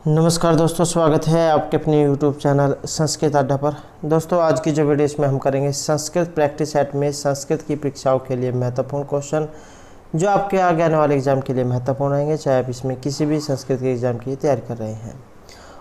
नमस्कार दोस्तों, स्वागत है आपके अपने YouTube चैनल संस्कृत अड्डा पर। दोस्तों, आज की जो वीडियो इसमें हम करेंगे संस्कृत प्रैक्टिस सेट में संस्कृत की परीक्षाओं के लिए महत्वपूर्ण क्वेश्चन जो आपके आगे आने वाले एग्जाम के लिए महत्वपूर्ण रहेंगे, चाहे आप इसमें किसी भी संस्कृत के एग्जाम की तैयारी कर रहे हैं।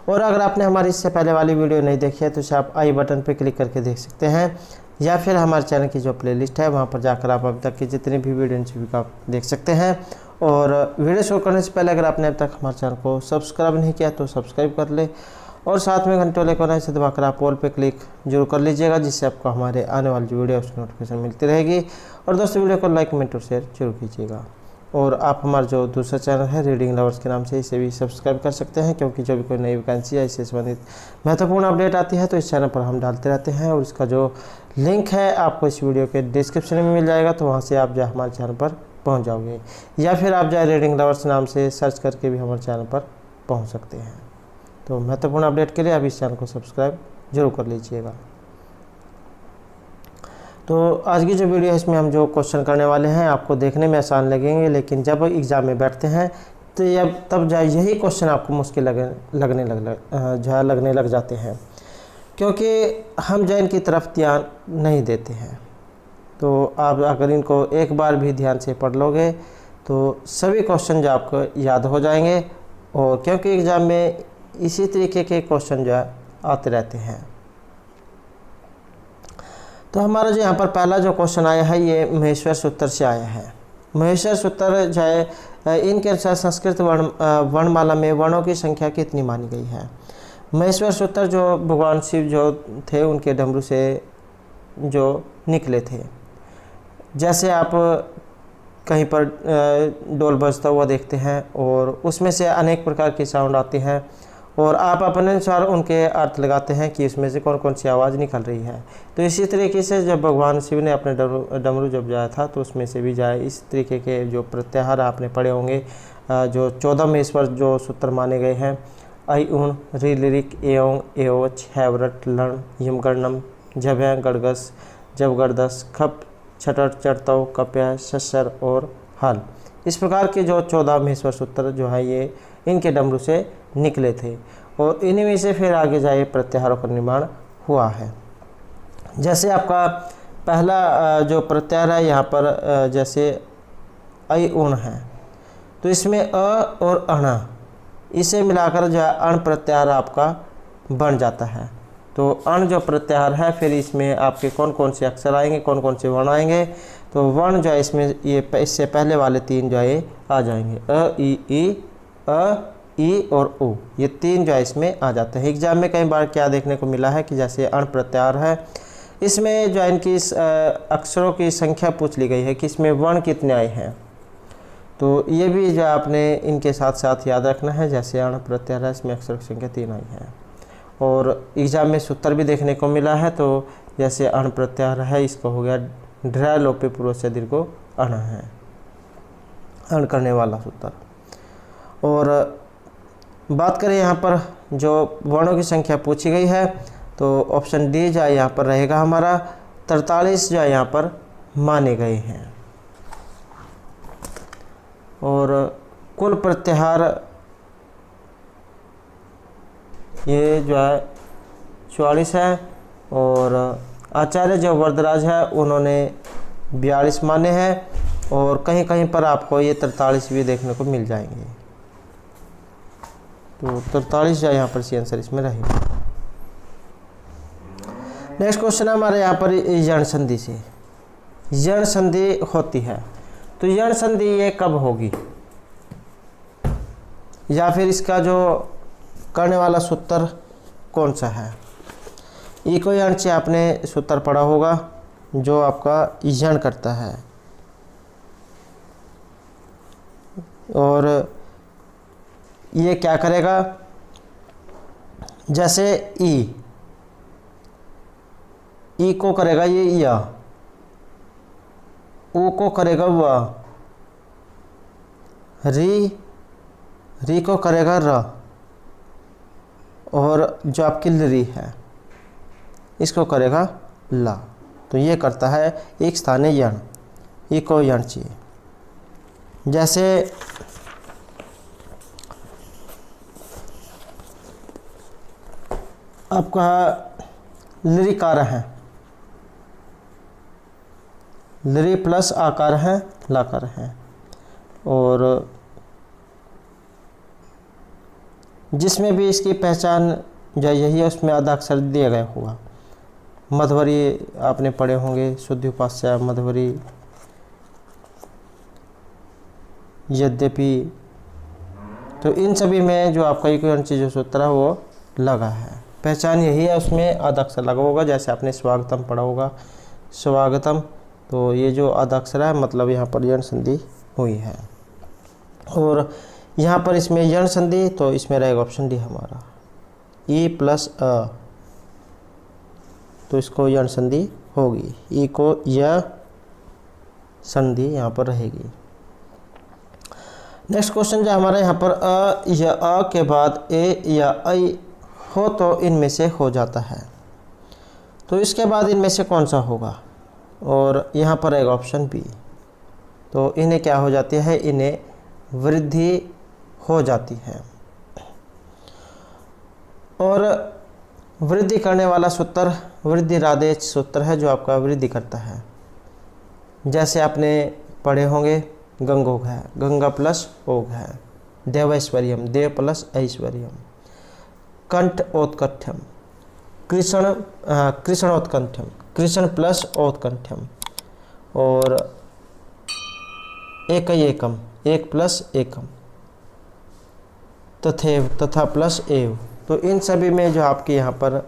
और अगर आपने हमारी इससे पहले वाली वीडियो नहीं देखी है तो इसे आप आई बटन पर क्लिक करके देख सकते हैं, या फिर हमारे चैनल की जो प्लेलिस्ट है वहाँ पर जाकर आप अभी तक की जितनी भी वीडियो का आप देख सकते हैं। और वीडियो शुरू करने से पहले अगर आपने अब तक हमारे चैनल को सब्सक्राइब नहीं किया तो सब्सक्राइब कर ले, और साथ में घंटे वाले कोने से दबाकर आप ऑल पे क्लिक जरूर कर लीजिएगा, जिससे आपको हमारे आने वाली जो वीडियो उसकी नोटिफिकेशन मिलती रहेगी। और दोस्तों, वीडियो को लाइक, कमेंट और शेयर जरूर कीजिएगा। और आप हमारा जो दूसरा चैनल है रीडिंग लवर्स के नाम से, इसे भी सब्सक्राइब कर सकते हैं, क्योंकि जो भी कोई नई वैकेंसी है इससे संबंधित महत्वपूर्ण अपडेट आती है तो इस चैनल पर हम डालते रहते हैं। और इसका जो लिंक है आपको इस वीडियो के डिस्क्रिप्शन में मिल जाएगा, तो वहाँ से आप जो हमारे चैनल पर पहुंच जाओगे, या फिर आप जो रीडिंग लवर्स नाम से सर्च करके भी हमारे चैनल पर पहुंच सकते हैं। तो महत्वपूर्ण अपडेट के लिए आप इस चैनल को सब्सक्राइब जरूर कर लीजिएगा। तो आज की जो वीडियो है इसमें हम जो क्वेश्चन करने वाले हैं आपको देखने में आसान लगेंगे, लेकिन जब एग्ज़ाम में बैठते हैं तो तब यही क्वेश्चन आपको मुश्किल लगने लग जाते हैं, क्योंकि हम जो इनकी तरफ ध्यान नहीं देते हैं। तो आप अगर इनको एक बार भी ध्यान से पढ़ लोगे तो सभी क्वेश्चन जो आपको याद हो जाएंगे, और क्योंकि एग्ज़ाम में इसी तरीके के क्वेश्चन जो आते रहते हैं। तो हमारा जो यहाँ पर पहला जो क्वेश्चन आया है ये महेश्वर सूत्र से आया है। महेश्वर सूत्र जो है इनके अनुसार संस्कृत वर्णमाला में वर्णों की संख्या कितनी मानी गई है। महेश्वर सूत्र जो भगवान शिव जो थे उनके डमरू से जो निकले थे। जैसे आप कहीं पर डोल बजता हुआ देखते हैं और उसमें से अनेक प्रकार की साउंड आती हैं, और आप अपने अनुसार उनके अर्थ लगाते हैं कि इसमें से कौन कौन सी आवाज़ निकल रही है। तो इसी तरीके से जब भगवान शिव ने अपने डमरू जब बजाया था तो उसमें से भी जाए इस तरीके के जो प्रत्याहार आपने पढ़े होंगे, जो 14 महेश्वर जो सूत्र माने गए हैं। ऐ ऊण रि लिरिक एओं एओच हैवरट लण यमगणनम झभ्या गड़गस जब गड़दस खप छटर चढ़तव कप्या शस्सर और हल। इस प्रकार के जो 14 महेश्वर सूत्र जो है ये इनके डमरू से निकले थे, और इन्हीं में से फिर आगे जाए प्रत्याहारों का निर्माण हुआ है। जैसे आपका पहला जो प्रत्याहार है यहाँ पर जैसे ऐ ऊण है, तो इसमें अ और अण इसे मिलाकर जो है अण प्रत्याहार आपका बन जाता है। तो अण जो प्रत्याहार है फिर इसमें आपके कौन कौन से अक्षर आएंगे, कौन कौन से वर्ण आएंगे। तो वर्ण जो है इसमें ये इससे पहले वाले तीन जो है आ जाएंगे, अ ई और उ, ये तीन जो है इसमें आ जाते हैं। एग्जाम में कई बार क्या देखने को मिला है कि जैसे अण प्रत्याहार है, इसमें जो है इनकी अक्षरों की संख्या पूछ ली गई है कि इसमें वर्ण कितने आए हैं। तो ये भी जो आपने इनके साथ साथ याद रखना है। जैसे अण प्रत्याहार है इसमें अक्षरों की संख्या 3 आई है। और एग्जाम में सूत्र भी देखने को मिला है, तो जैसे अण प्रत्याहार है इसको हो गया ढ लोपे पूर्व से दीर्घो अण है, अण करने वाला सूत्र। और बात करें यहाँ पर जो वर्णों की संख्या पूछी गई है, तो ऑप्शन डी जो है यहाँ पर रहेगा हमारा 43 जो है यहाँ पर माने गए हैं। और कुल प्रत्याहार ये जो है 44 है, और आचार्य जो वरदराज है उन्होंने 42 माने हैं, और कहीं कहीं पर आपको ये 43 भी देखने को मिल जाएंगे। तो 43 जो यहाँ पर सी आंसर इसमें रहेगा। नेक्स्ट क्वेश्चन है हमारे यहाँ पर यण संधि से। यण संधि होती है, तो यण संधि ये कब होगी, या फिर इसका जो करने वाला सूत्र कौन सा है। इको यण से आपने सूत्र पढ़ा होगा जो आपका यण करता है, और ये क्या करेगा, जैसे ई को करेगा ये या, ऊ को करेगा व, री को करेगा र, और जो आपकी लरी है इसको करेगा ला। तो ये करता है एक स्थानीय यण, इको यण चाहिए। जैसे आपका लृकार है, लृ प्लस आकार है, लाकार है, और जिसमें भी इसकी पहचान जो यही है उसमें आधा अक्षर दिया गया होगा। मध्वरी आपने पढ़े होंगे, शुद्धि उपास्य, मध्वरी, यद्यपि, तो इन सभी में जो आपका इक्विवेलेंसी जो सूत्र है वो लगा है। पहचान यही है, उसमें आधा अक्षर लगा होगा। जैसे आपने स्वागतम पढ़ा होगा, स्वागतम, तो ये जो आधा अक्षर है मतलब यहाँ पर यण संधि हुई है। और यहाँ पर इसमें यण संधि, तो इसमें रहेगा ऑप्शन डी हमारा, ई प्लस अ, तो इसको यण संधि होगी। ई को य संधि यहाँ पर रहेगी। नेक्स्ट क्वेश्चन जो हमारा यहाँ पर अ या अ के बाद ए या ऐ हो तो इनमें से हो जाता है, तो इसके बाद इनमें से कौन सा होगा? और यहाँ पर एक ऑप्शन बी, तो इन्हें क्या हो जाती है? इन्हें वृद्धि हो जाती है। और वृद्धि करने वाला सूत्र वृद्धिरादेश सूत्र है जो आपका वृद्धि करता है। जैसे आपने पढ़े होंगे, गंगोग है, गंगा प्लस ओग है, देवैश्वर्यम, देव प्लस ऐश्वर्यम, कंठ औत्कण्ठ्यम, कृष्णोत्कण्ठ्यम, कृष्ण प्लस औत्कण्ठ्यम, और एकम, एक प्लस एकम, तथैव, तथा प्लस एव, तो इन सभी में जो आपके यहाँ पर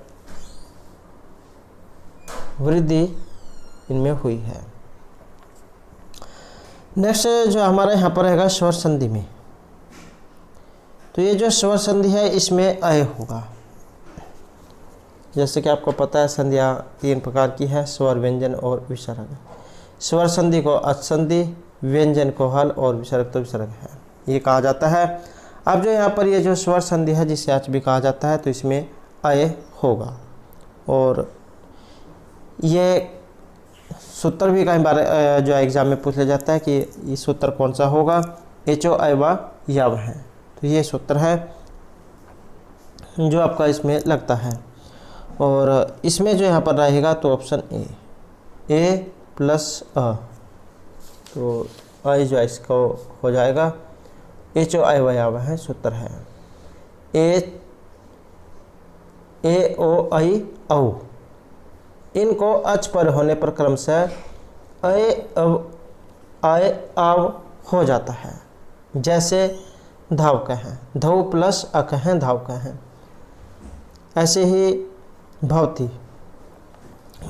वृद्धि इनमें हुई है। नेक्स्ट जो हमारा यहाँ पर रहेगा स्वर संधि में, तो ये जो स्वर संधि है इसमें अय होगा। जैसे कि आपको पता है संधियाँ 3 प्रकार की है, स्वर, व्यंजन और विसर्ग। स्वर संधि को अच संधि, व्यंजन को हल और विसर्ग तो विसर्ग है, ये कहा जाता है। अब जो यहाँ पर ये जो स्वर संधि है जिसे अच भी कहा जाता है, तो इसमें अय होगा। और ये सूत्र भी कई बार जो एग्ज़ाम में पूछ लिया जाता है कि ये सूत्र कौन सा होगा, एचो अयवा याव है, तो ये सूत्र है जो आपका इसमें लगता है। और इसमें जो यहाँ पर रहेगा तो ऑप्शन ए प्लस अ, तो अ जो इसको हो जाएगा, एचो अयवा याव है सूत्र है, ए ओ आई औ, इनको अच पर होने पर क्रमशः अय अव आय आव हो जाता है। जैसे धाव कहें, धव प्लस अ कहें, धाव कहें। ऐसे ही भवती,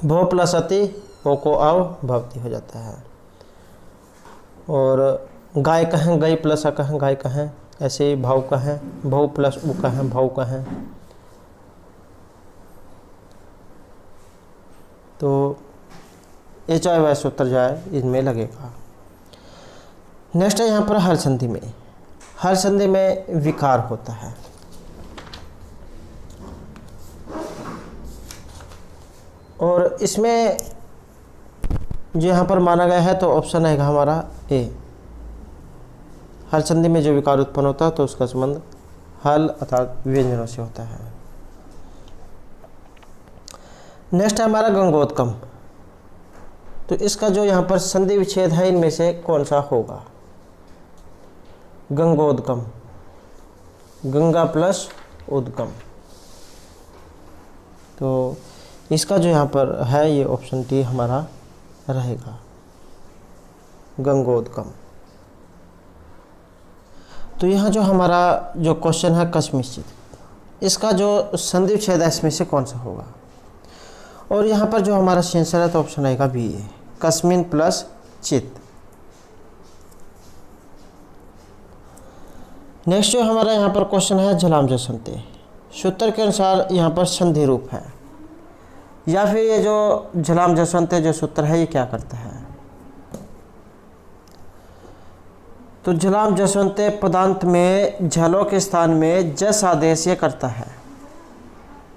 भव प्लस अति, ओ को आव, भवती हो जाता है। और गाय कहें, गई प्लस अ कहें, गाय कहें। ऐसे ही भाव कहें, भव प्लस उ कहें, भाव कहें। तो ये चाहे वह सूत्र जाए इनमें लगेगा। नेक्स्ट है यहाँ पर हल संधि में। हल संधि में विकार होता है, और इसमें जो यहाँ पर माना गया है तो ऑप्शन है हमारा ए। हल संधि में जो विकार उत्पन्न होता है तो उसका संबंध हल अर्थात व्यंजनों से होता है। नेक्स्ट है हमारा गंगोत्कम, तो इसका जो यहाँ पर संधि विच्छेद है इनमें से कौन सा होगा? गंगोदकम, गंगा प्लस उद्गम, तो इसका जो यहाँ पर है ये ऑप्शन डी हमारा रहेगा, गंगोदकम। तो यहाँ जो हमारा जो क्वेश्चन है कस्मिश्चित, इसका जो संधि विच्छेद है इसमें से कौन सा होगा? और यहाँ पर जो हमारा आंसर है तो ऑप्शन आएगा बी ए, कस्मिन प्लस चित। नेक्स्ट जो हमारा यहाँ पर क्वेश्चन है झलाम जसंते, सूत्र के अनुसार यहाँ पर संधि रूप है, या फिर ये जो झलाम जसंते जो सूत्र है ये क्या करता है? तो झलाम जसवंते पदांत में झलों के स्थान में जस आदेश ये करता है,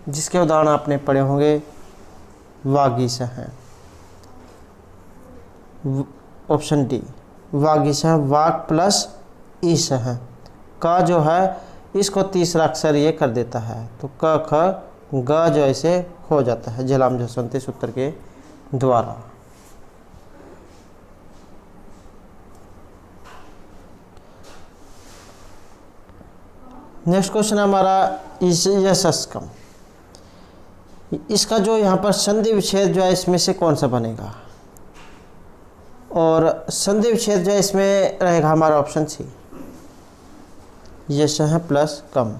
जिसके उदाहरण आपने पढ़े होंगे, वागीश है, ऑप्शन डी वागीश है, वाक प्लस ईश है, का जो है इसको तीसरा अक्षर ये कर देता है, तो क ख ग जो ऐसे हो जाता है झलाम झसंती सूत्र के द्वारा। नेक्स्ट क्वेश्चन हमारा यशस्कम। इसका जो यहाँ पर संधि विच्छेद जो है इसमें से कौन सा बनेगा, और संधि विच्छेद जो है इसमें रहेगा हमारा ऑप्शन सी, यश है प्लस कम,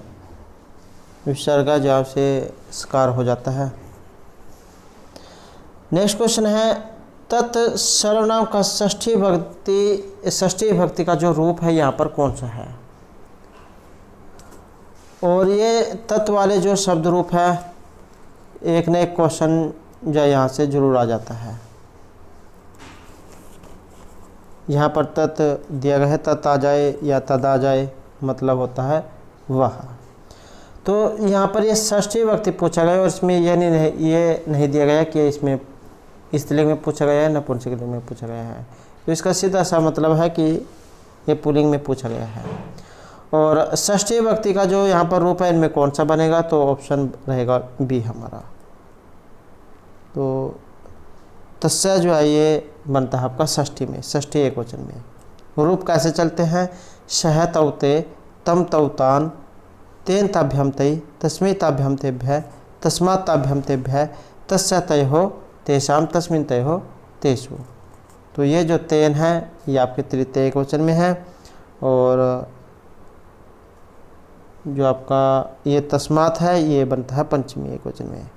विसर्गा जवाब से स्कार हो जाता है। नेक्स्ट क्वेश्चन है तत् सर्वनाम का षष्ठी विभक्ति का जो रूप है यहाँ पर कौन सा है, और ये तत्व वाले जो शब्द रूप है एक न एक क्वेश्चन जो यहाँ से जरूर आ जाता है। यहाँ पर तत् दिया गया है, तत् आ जाए या तद आ जाए मतलब होता है वह। तो यहाँ पर ये षष्ठी विभक्ति पूछा गया और इसमें ये नहीं दिया गया कि इसमें स्त्रीलिंग में पूछा गया है नपुंसकलिंग में पूछा गया है। तो इसका सीधा सा मतलब है कि ये पुल्लिंग में पूछा गया है। और षष्ठी विभक्ति का जो यहाँ पर रूप है इनमें कौन सा बनेगा, तो ऑप्शन रहेगा बी हमारा। तो तस्य जो है ये बनता है आपका षष्ठी में, षष्ठी एकवचन में। रूप कैसे चलते हैं, शह तौते तम तौतान तेन ताभ्यम तय तस्मै ताभ्यम तेभ्य तस्मात् ताभ्यम तेभ्य तस्य तयोः तेषाम तस्मिन् तयोः तेषु। तो ये जो तेन है ये आपके तृतीय एकवचन में है, और जो आपका ये तस्मात् है ये बनता है पंचमी एकवचन में।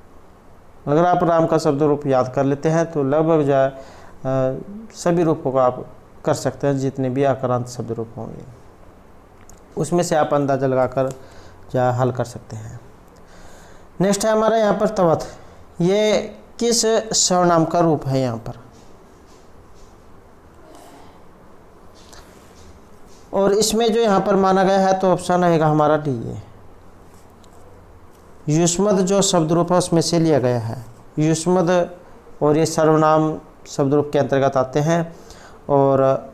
अगर आप राम का शब्द रूप याद कर लेते हैं तो लगभग जो सभी रूपों को आप कर सकते हैं, जितने भी आक्रांत शब्द रूप होंगे उसमें से आप अंदाजा लगाकर जो हल कर सकते हैं। नेक्स्ट है हमारा यहाँ पर तवत। ये किस सर्वनाम का रूप है यहाँ पर, और इसमें जो यहाँ पर माना गया है तो ऑप्शन रहेगा हमारा डी। ये युष्मद जो शब्द रूप है उसमें से लिया गया है। युष्मद और ये सर्वनाम शब्द रूप के अंतर्गत आते हैं, और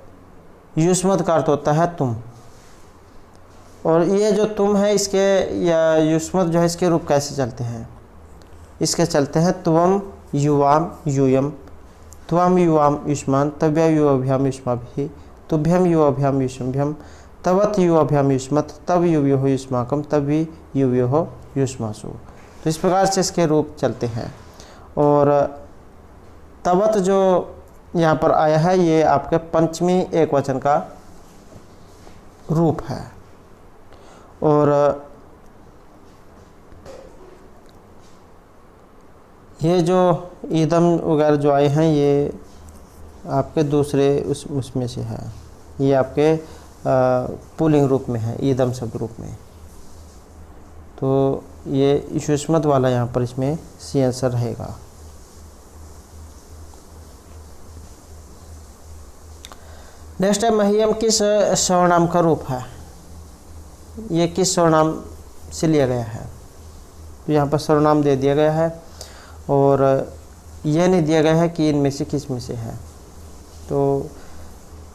युष्मद का अर्थ होता है तुम, और ये जो तुम है इसके या युष्मद जो है इसके रूप कैसे चलते हैं, इसके चलते हैं त्वम युवाम यूयम, त्वम युवाम युष्मान, तव्य युवाभ्याम युष्माभिः, तुभ्यम युवाभ्याम युष्मभ्यम, तवत युवाभ्याम युष्मत, तब युवयोः युष्माकम, तभी युवयोः युष्मासु। तो इस प्रकार से इसके रूप चलते हैं। और तवत जो यहाँ पर आया है ये आपके पंचमी एकवचन का रूप है। और ये जो ईदम वगैरह जो आए हैं ये आपके दूसरे उसमें से है, ये आपके पुल्लिंग रूप में है, ईदम शब्द रूप में। तो ये युष्मत वाला यहाँ पर इसमें सी आंसर रहेगा। नेक्स्ट है मह्यम किस सर्वनाम का रूप है, ये किस सर्वनाम से लिया गया है। तो यहाँ पर सर्वनाम दे दिया गया है और यह नहीं दिया गया है कि इनमें से किस में से है। तो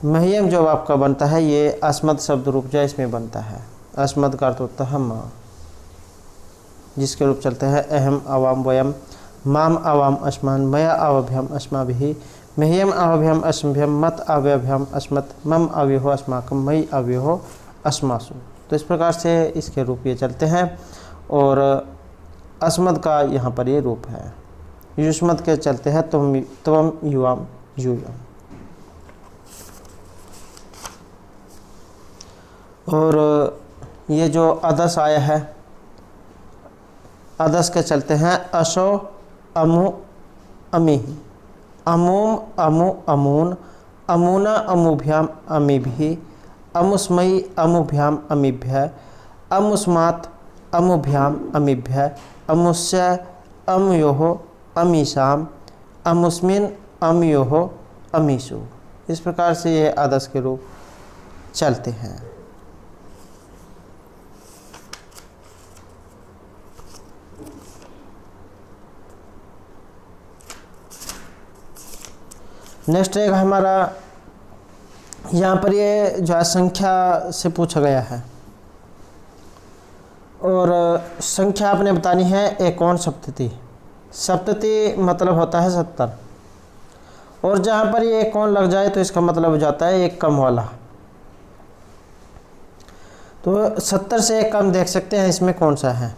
मह्यम जो आपका बनता है ये अस्मद शब्द रूप जो इसमें बनता है। अस्मद का अर्थ होता है माँ, जिसके रूप चलते हैं अहम अवाम वयम, माम अवाम अस्मान, मया अवभ्यम अस्माभिः, मह्यम अवभ्यम अस्मभ्यम, मत अव्यभ्यम अस्मत्, मम अव्योः अस्माकम, मयि अव्योः अस्मासु। तो इस प्रकार से इसके रूप ये चलते हैं। और अस्मद का यहाँ पर ये रूप है। युष्मत के चलते हैं त्वम युवाम यूयम। और ये जो अदस आया है, अदस के चलते हैं अशो अमु अमी, अमूम अमु अमून, अमूना अमुभ्याम अमीभिः, अमुस्मयी अमुभ्याम अमीभ्य, अमुस्मात् अमुभ्याम अमीभ्य, अमुस्य अमयोः अमीशाम, अमुस्मिन अमयोः अमीषु। इस प्रकार से ये आदर्श के रूप चलते हैं। नेक्स्ट एक हमारा यहाँ पर ये जो है संख्या से पूछा गया है। और संख्या आपने बतानी है एकोन सप्तति। सप्तति मतलब होता है 70, और जहाँ पर ये एकोन लग जाए तो इसका मतलब हो जाता है एक कम वाला। तो 70 से एक कम देख सकते हैं इसमें कौन सा है,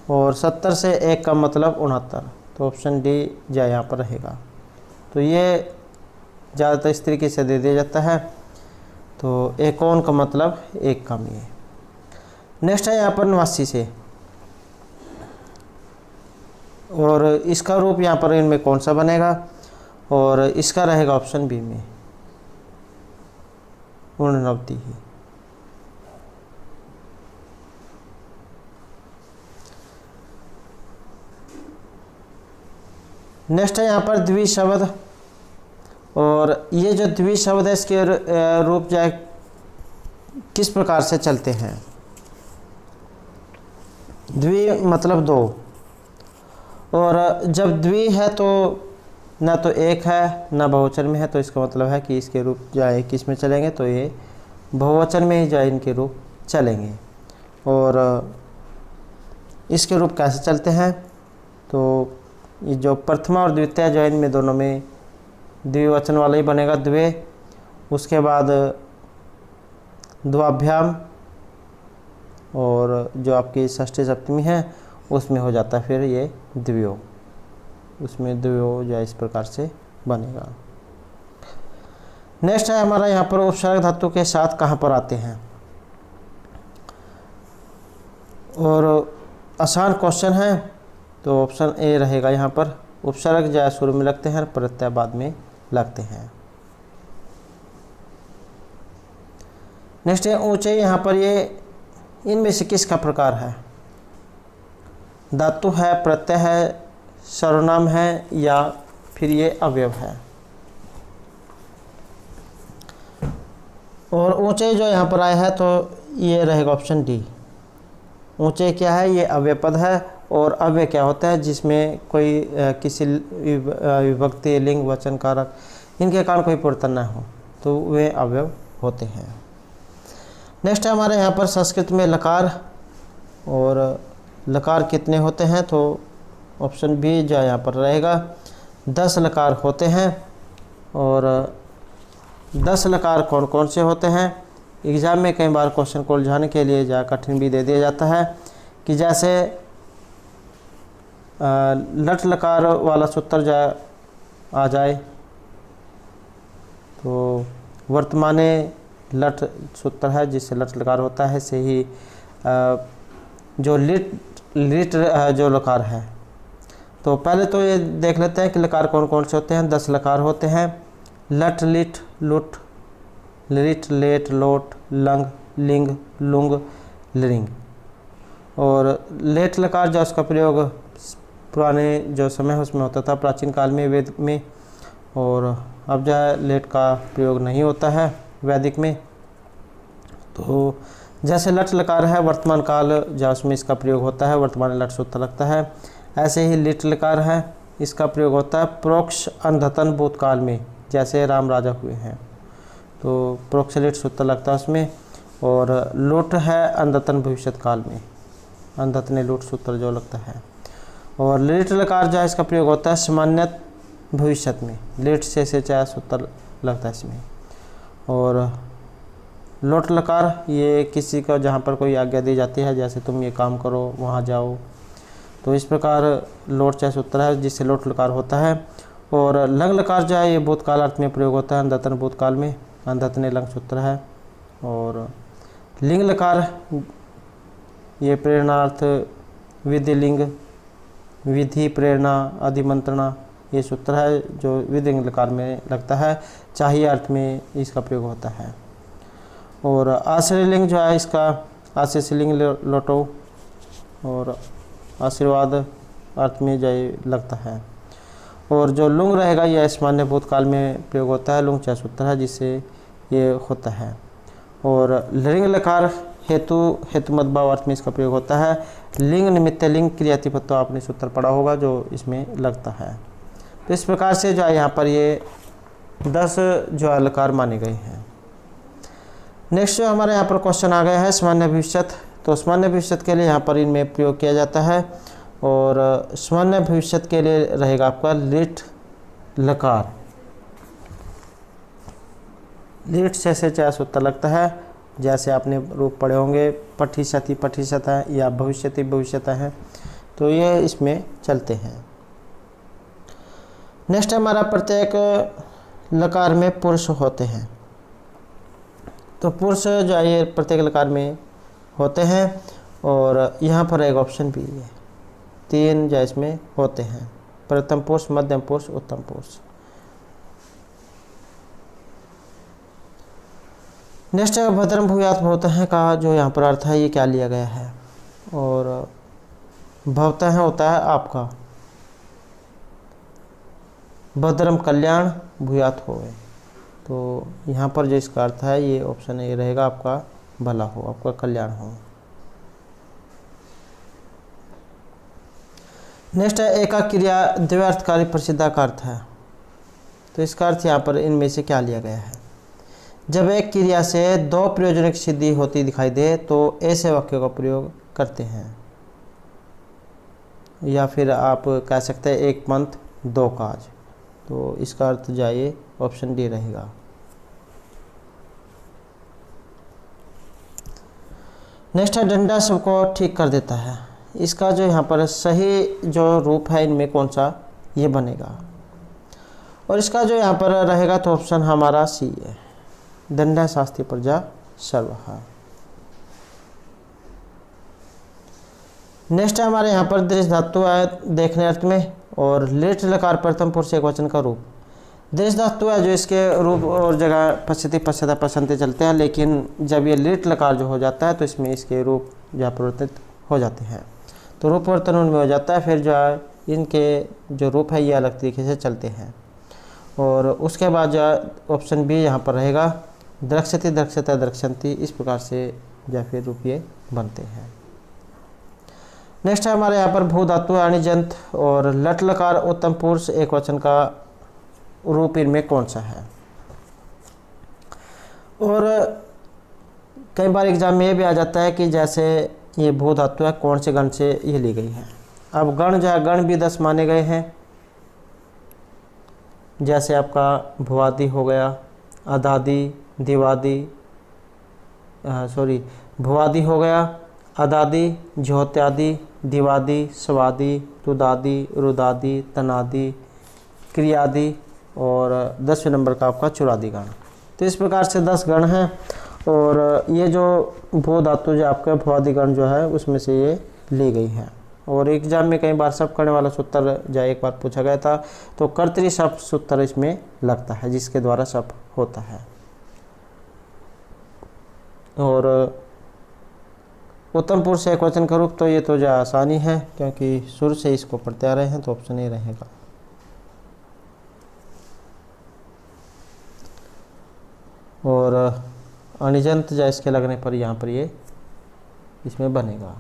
और 70 से एक कम मतलब 69, तो ऑप्शन डी जा यहाँ पर रहेगा। तो ये ज़्यादातर इस तरीके से दे दिया जाता है, तो एकोन का मतलब एक कम। ये नेक्स्ट है यहाँ पर 89 से, और इसका रूप यहाँ पर इनमें कौन सा बनेगा, और इसका रहेगा ऑप्शन बी में 89 ही। नेक्स्ट है यहाँ पर द्विशब्द, और ये जो द्विशब्द है इसके रूप जो है किस प्रकार से चलते हैं। द्वि मतलब दो, और जब द्वि है तो ना तो एक है ना बहुवचन में है, तो इसका मतलब है कि इसके रूप जो है किस में चलेंगे, तो ये बहुवचन में ही जो है इनके रूप चलेंगे। और इसके रूप कैसे चलते हैं, तो ये जो प्रथमा और द्वितीय जो है इनमें दोनों में द्विवचन वाला ही बनेगा द्वे, उसके बाद द्वाभ्याम, और जो आपकी षष्ठी सप्तमी है उसमें हो जाता है फिर ये द्वियो, उसमें द्वियो जो है इस प्रकार से बनेगा। नेक्स्ट है हमारा यहाँ पर उपसर्ग धातु के साथ कहाँ पर आते हैं, और आसान क्वेश्चन है, तो ऑप्शन ए रहेगा यहाँ पर। उपसर्ग जो है शुरू में लगते हैं, प्रत्यय बाद में लगते हैं। नेक्स्ट है ऊंचे, यहाँ पर ये इनमें से किसका प्रकार है, धातु है, प्रत्यय है, सर्वनाम है, या फिर ये अवयव है। और ऊंचे जो यहाँ पर आया है तो ये रहेगा ऑप्शन डी। ऊंचे क्या है, ये अव्यय पद है, और अव्यय क्या होता है जिसमें कोई किसी विभक्ति, लिंग, वचन, कारक इनके कारण कोई परिवर्तन न हो, तो वे अवयव होते हैं। नेक्स्ट है हमारे यहाँ पर संस्कृत में लकार, और लकार कितने होते हैं, तो ऑप्शन बी जो यहाँ पर रहेगा 10 लकार होते हैं। और 10 लकार कौन कौन से होते हैं, एग्ज़ाम में कई बार क्वेश्चन को उलझाने के लिए जा कठिन भी दे दिया जाता है, कि जैसे लट लकार वाला सूत्र आ जाए, तो वर्तमाने लट सूत्र है जिससे लट लकार होता है, से ही जो लिट जो लकार है। तो पहले तो ये देख लेते हैं कि लकार कौन कौन से होते हैं। 10 लकार होते हैं, लट, लिट, लुट, लिट, लेट, लोट, लंग, लिंग, लुंग, लिंग। और लेट लकार जो उसका प्रयोग पुराने जो समय है उसमें होता था, प्राचीन काल में, वेद में, और अब जो है लेट का प्रयोग नहीं होता है वैदिक में। तो जैसे लट लकार है वर्तमान काल जो उसमें इसका प्रयोग होता है, वर्तमान लट सूत्र लगता है। ऐसे ही लिट लकार है, इसका प्रयोग होता है प्रोक्ष अंधतन भूतकाल में, जैसे राम राजा हुए हैं तो प्रोक्ष लिट सूत्र लगता है उसमें। और लुट है अंधतन भविष्यत काल में, अंधतने लुट सूत्र जो लगता है। और लिट लकार जो है इसका प्रयोग होता है सामान्यत भविष्यत में, लिट से चाहे सूत्र लगता है इसमें। और लोट लकार ये किसी का जहाँ पर कोई आज्ञा दी जाती है, जैसे तुम ये काम करो, वहाँ जाओ, तो इस प्रकार लोट चाहे सूत्र है जिससे लोट लकार होता है। और लंग लकार जो है ये भूतकाल अर्थ में प्रयोग होता है, अंधतन भूतकाल में, अंधतने लंग सूत्र है। और लिंग लकार ये प्रेरणार्थ, विधि लिंग, विधि, प्रेरणा, अधिमंत्रणा ये सूत्र है जो विधि लकार में लगता है, चाहिए अर्थ में इसका प्रयोग होता है। और आश्रय लिंग जो है इसका आशीष लिंग लौटो, और आशीर्वाद अर्थ में जो लगता है। और जो लुंग रहेगा यह सामान्य भूतकाल में प्रयोग होता है, लुंग चाहे सूत्र है जिससे ये होता है। और लिंग लकार हेतु मदभाव अर्थ में इसका प्रयोग होता है। लिंग निमित्त लिंग क्रियातिपत्व आपने सूत्र पढ़ा होगा जो इसमें लगता है। तो इस प्रकार से जो है यहाँ पर ये 10 जो अलकार माने गए हैं। नेक्स्ट जो हमारे यहाँ पर क्वेश्चन आ गया है सामान्य भविष्यत। तो सामान्य भविष्य के लिए यहाँ पर इनमें प्रयोग किया जाता है। और सामान्य भविष्य के लिए रहेगा आपका लिट लकार। लिट से चाहे सूत्र लगता है, जैसे आपने रूप पढ़े होंगे, पठिष्यति पठिष्यत है या भविष्यति भविष्यत है, तो ये इसमें चलते हैं। नेक्स्ट हमारा प्रत्येक लकार में पुरुष होते हैं। तो पुरुष जो है ये प्रत्येक लकार में होते हैं और यहाँ पर एक ऑप्शन भी है, 3 जो इसमें होते हैं, प्रथम पुरुष, मध्यम पुरुष, उत्तम पुरुष। नेक्स्ट भद्रम भूयात् भवतः हैं का जो यहाँ पर अर्थ है ये क्या लिया गया है, और भवतः होता है आपका, भद्रम कल्याण भूयात् होवे, तो यहाँ पर जो इसका अर्थ है ये ऑप्शन ए रहेगा, आपका भला हो, आपका कल्याण हो। नेक्स्ट है एका क्रिया द्व्यर्थकारी प्रसिद्धा का अर्थ है। तो इसका अर्थ यहाँ पर इनमें से क्या लिया गया है, जब एक क्रिया से 2 प्रयोजनों की सिद्धि होती दिखाई दे तो ऐसे वाक्यों का प्रयोग करते हैं, या फिर आप कह सकते हैं एक पंथ 2 काज, तो इसका अर्थ जाइए ऑप्शन डी रहेगा। नेक्स्ट है डंडा सबको ठीक कर देता है। इसका जो यहाँ पर सही जो रूप है इनमें कौन सा ये बनेगा, और इसका जो यहाँ पर रहेगा तो ऑप्शन हमारा सी है, दंडा शास्त्री प्रजा सर्वहा। नेक्स्ट है हमारे यहाँ पर दृश्य धातु है देखने अर्थ में, और लिट लकार प्रथम पुरुष एक वचन का रूप। दृश्य धातु है जो इसके रूप और जगह पश्यति पश्यता पसंते चलते हैं, लेकिन जब ये लिट लकार जो हो जाता है तो इसमें इसके रूप जो परिवर्तित हो जाते हैं, तो रूप परिवर्तन उनमें हो जाता है, फिर जो है इनके जो रूप है ये अलग तरीके से चलते हैं। और उसके बाद जो ऑप्शन बी यहाँ पर रहेगा, द्रक्षति द्रक्षता द्रक्षन्ति, इस प्रकार से या फिर रूप ये बनते हैं। नेक्स्ट है हमारे यहाँ पर भू धातु अणिजंत और लट लकार उत्तम पुरुष एक वचन का रूप इनमें कौन सा है, और कई बार एग्जाम में ये भी आ जाता है कि जैसे ये भू धातु है कौन से गण से ये ली गई है। अब गण जो है गण भी 10 माने गए हैं, जैसे आपका भुवादि हो गया, अदादि, दिवादि, भुवादि हो गया, अदादि, ज्योत्यादि, दिवादि, स्वादि, तुदादि, रुदादि, तनादि, क्रियादि, और 10वें नंबर का आपका चुरादि गण। तो इस प्रकार से 10 गण हैं, और ये जो भू धातु जो आपका भुवादि गण जो है उसमें से ये ली गई है। और एग्जाम में कई बार सब करने वाला सूत्र जो एक बार पूछा गया था, तो कर्तरी शब्द सूत्र इसमें लगता है जिसके द्वारा सब होता है। और उत्तम पुरुष एक वचन का रूप, तो ये तो जो आसानी है क्योंकि शुरू से इसको पढ़ते आ रहे हैं, तो ऑप्शन ए रहेगा। और अणिजंत या इसके लगने पर यहाँ पर ये इसमें बनेगा।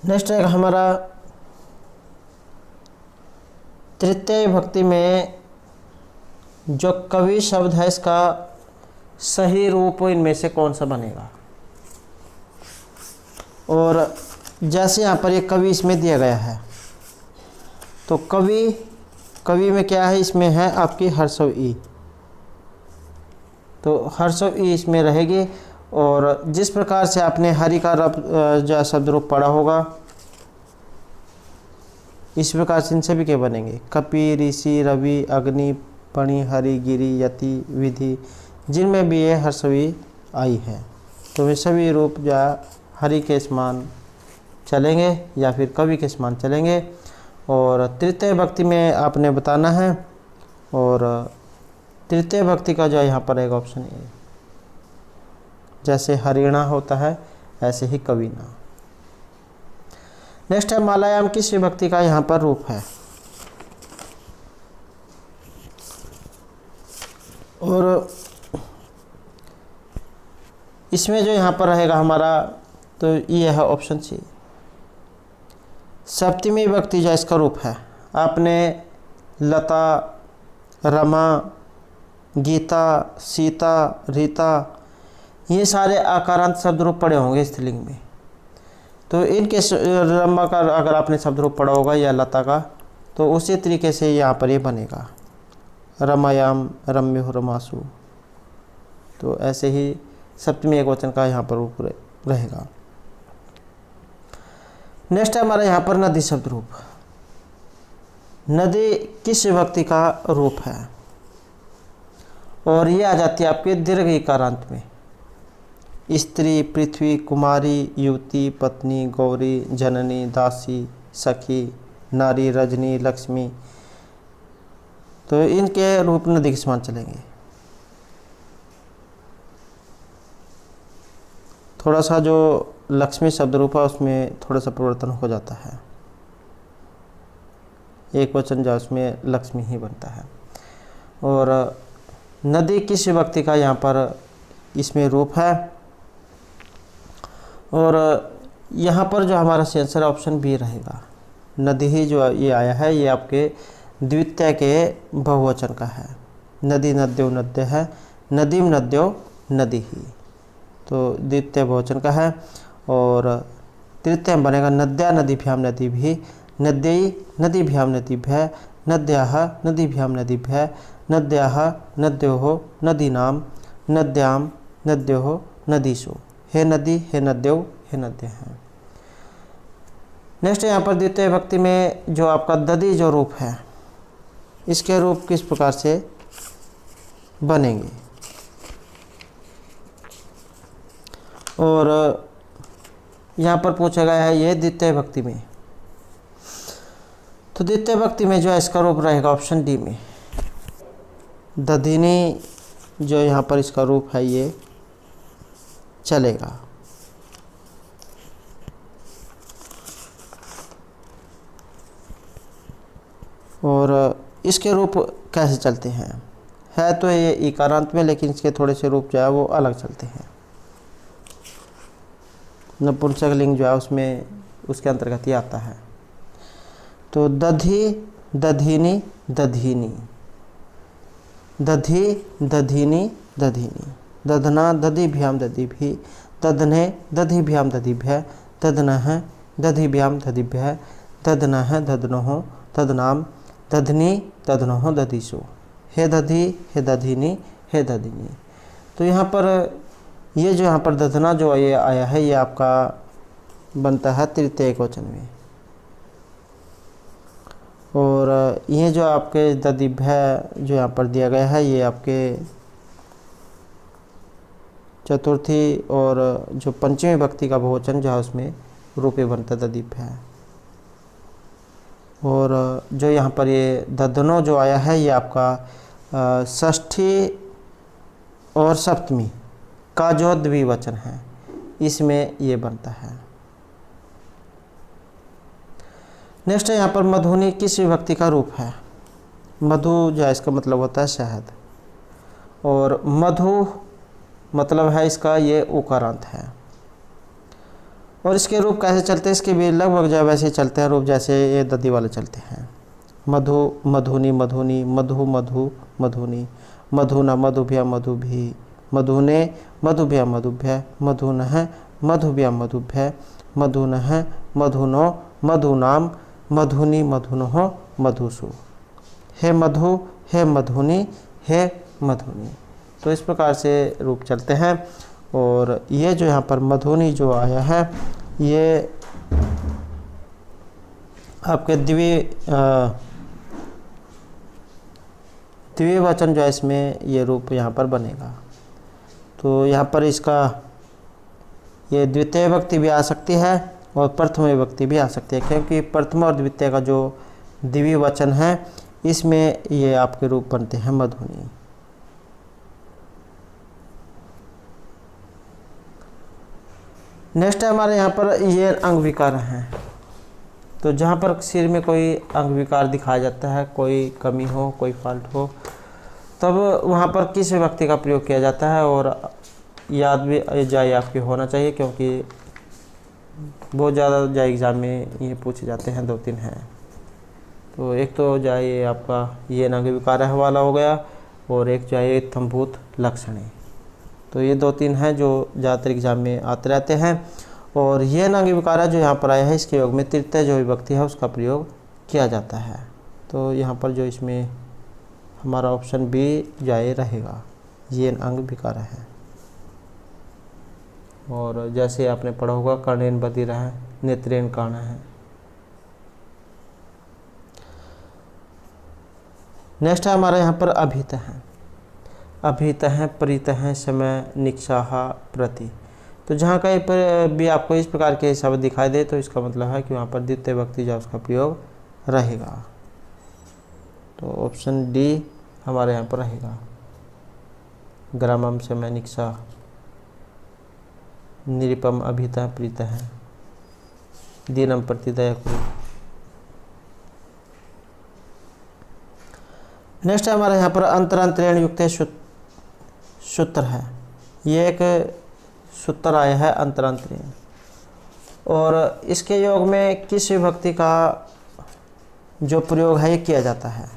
नेक्स्ट है हमारा तृतीय भक्ति में जो कवि शब्द है इसका सही रूप इनमें से कौन सा बनेगा, और जैसे यहाँ पर ये कवि इसमें दिया गया है, तो कवि में क्या है, इसमें है आपकी हर्षव ई, तो हर्षव ई इसमें रहेगी। और जिस प्रकार से आपने हरि का जो शब्द रूप पढ़ा होगा, इस प्रकार से इनसे भी क्या बनेंगे, कपि, ऋषि, रवि, अग्नि, पणि, हरि, गिरि, यति, विधि, जिनमें भी ये हर्षवी आई है, तो वे सभी रूप जो हरि के समान चलेंगे या फिर कवि के समान चलेंगे। और तृतीय भक्ति में आपने बताना है, और तृतीय भक्ति का जो यहाँ पर एक ऑप्शन है, जैसे हरिणा होता है ऐसे ही कविना। नेक्स्ट है मालायाम किस विभक्ति का यहाँ पर रूप है, और इसमें जो यहाँ पर रहेगा हमारा, तो ये है ऑप्शन सी, सप्तमी विभक्ति जो इसका रूप है। आपने लता, रमा, गीता, सीता, रीता, ये सारे आकारांत शब्द रूप पढ़े होंगे स्त्रीलिंग में। तो इनके रमा का अगर आपने शब्द रूप पढ़ा होगा या लता का, तो उसी तरीके से यहाँ पर ये बनेगा, रमायाम, रम्यो, रमासु। तो ऐसे ही सप्तमी एकवचन का यहाँ पर रूप रहेगा। नेक्स्ट है हमारा यहाँ पर नदी शब्द रूप। नदी किस विभक्ति का रूप है, और ये आ जाती है आपके दीर्घ इकारांत में। स्त्री, पृथ्वी, कुमारी, युवती, पत्नी, गौरी, जननी, दासी, सखी, नारी, रजनी, लक्ष्मी। तो इनके रूप नदी के समान चलेंगे। थोड़ा सा जो लक्ष्मी शब्द रूप है उसमें थोड़ा सा परिवर्तन हो जाता है, एक वचन जो उसमें लक्ष्मी ही बनता है। और नदी किस विभक्ति का यहाँ पर इसमें रूप है, और यहाँ पर जो हमारा आंसर ऑप्शन बी रहेगा। नदी ही जो ये आया है ये आपके द्वितीय के बहुवचन का है। नदी नद्यो नद्य है, नदीम नद्यो नदी ही, तो द्वितीय बहुवचन का है। और तृतीय में बनेगा नद्या नदीभ्याम नदीभिः, नद्यै नदीभ्याम नदीभ्यः, नद्याः नदीभ्याम नदीभ्यः, नद्याः नद्योः नदीनां, नद्यां नद्योः नदीषु। हे नदी, हे नद्यो, हे नद्य हैं। नेक्स्ट यहाँ पर द्वितीय विभक्ति में जो आपका दधी जो रूप है, इसके रूप किस प्रकार से बनेंगे। और यहाँ पर पूछा गया है ये द्वितीय विभक्ति में, तो द्वितीय विभक्ति में जो है इसका रूप रहेगा ऑप्शन डी में, दधिनी जो यहाँ पर इसका रूप है ये चलेगा। और इसके रूप कैसे चलते हैं, है तो ये इकारांत में, लेकिन इसके थोड़े से रूप जो है वो अलग चलते हैं। नपुंसक लिंग जो है उसमें उसके अंतर्गत ही आता है। तो दधी, दधीनी, दधीनी, दधी, दधीनी, दधीनी, दधना, दधिभ्याम दधिभिः, दधने, दधिभ्याम दधिभ्यः, दधनः, दधिभ्याम दधिभ्यः, दधनः, दधनोः, दधनाम, दधनी, दधनोः, दधिषु। हे दधी, हे दधीनी, हे दधिनी। तो यहाँ पर ये जो यहाँ पर दधना जो ये आया है ये आपका बनता है तृतीय एकवचन में। और ये जो आपके दधिभ्य जो यहाँ पर दिया गया है ये आपके चतुर्थी और जो पंचमी विभक्ति का बहुवचन जो है उसमें रूपे बनता है दधिभ्य। और जो यहाँ पर ये दधनो जो आया है ये आपका षष्ठी और सप्तमी का जो द्विवचन है इसमें ये बनता है। नेक्स्ट है यहाँ पर मधुनी किस विभक्ति का रूप है। मधु जो है इसका मतलब होता है शहद, और मधु मतलब है इसका ये उकारांत है। और इसके रूप कैसे चलते हैं, इसके भी लगभग जो वैसे चलते हैं रूप जैसे ये दधी वाले चलते हैं। मधु, मधुनी, मधुनी, मधु, मधु, मधुनी, मधुना, मधुभ्या, मधुभी, मधुने, मधुभ्या, मधुभ्य, मधुनः, मधुभ्या, मधुभ्य, मधुनः, मधुनो, मधुनाम, मधुनी, मधुनोः, मधुषु। हे मधु, हे मधुनी, हे मधुनी। तो इस प्रकार से रूप चलते हैं। और ये जो यहाँ पर मधुनी जो आया है ये आपके द्विवचन जो है इसमें ये रूप यहाँ पर बनेगा। तो यहाँ पर इसका ये द्वितीय विभक्ति भी आ सकती है और प्रथम विभक्ति भी आ सकती है, क्योंकि प्रथम और द्वितीय का जो द्विवचन है इसमें ये आपके रूप बनते हैं मधुनी। नेक्स्ट है हमारे यहाँ पर ये अंग विकार हैं। तो जहाँ पर सिर में कोई अंग विकार दिखाया जाता है, कोई कमी हो, कोई फॉल्ट हो, तब वहाँ पर किस विभक्ति का प्रयोग किया जाता है। और याद भी जाए आपके होना चाहिए, क्योंकि बहुत ज़्यादा जो एग्ज़ाम में ये पूछे जाते हैं, 2-3 हैं। तो एक तो जो है ये आपका ये नंग विकार वाला हो गया, और एक जो है ये थम्भूत लक्षण है। तो ये 2-3 हैं जो ज़्यादातर एग्जाम में आते रहते हैं। और ये नंग विकार जो यहाँ पर आया है, इसके योग में तृतीय जो विभक्ति है उसका प्रयोग किया जाता है। तो यहाँ पर जो इसमें हमारा ऑप्शन बी जाए रहेगा, ये अंग विकार है। और जैसे आपने पढ़ा होगा कर्णेन बधिर है, नेत्रेन काण है। नेक्स्ट है हमारा यहाँ पर अभित है। अभित है, परित है, समय, निक्षाह, प्रति। तो जहाँ कहीं पर भी आपको इस प्रकार के शब्द दिखाई दे तो इसका मतलब है कि वहाँ पर द्वितीय विभक्ति जो उसका प्रयोग रहेगा। तो ऑप्शन डी हमारे यहाँ पर रहेगा, ग्रामम, समय, निक्षा, निरुपम, अभित है, प्रीत है, दीनम, प्रतिदय। नेक्स्ट है हमारे यहाँ पर अंतरांतरेण युक्त सूत्र है। ये एक सूत्र आया है अंतरांतरेण, और इसके योग में किस विभक्ति का जो प्रयोग है ये किया जाता है।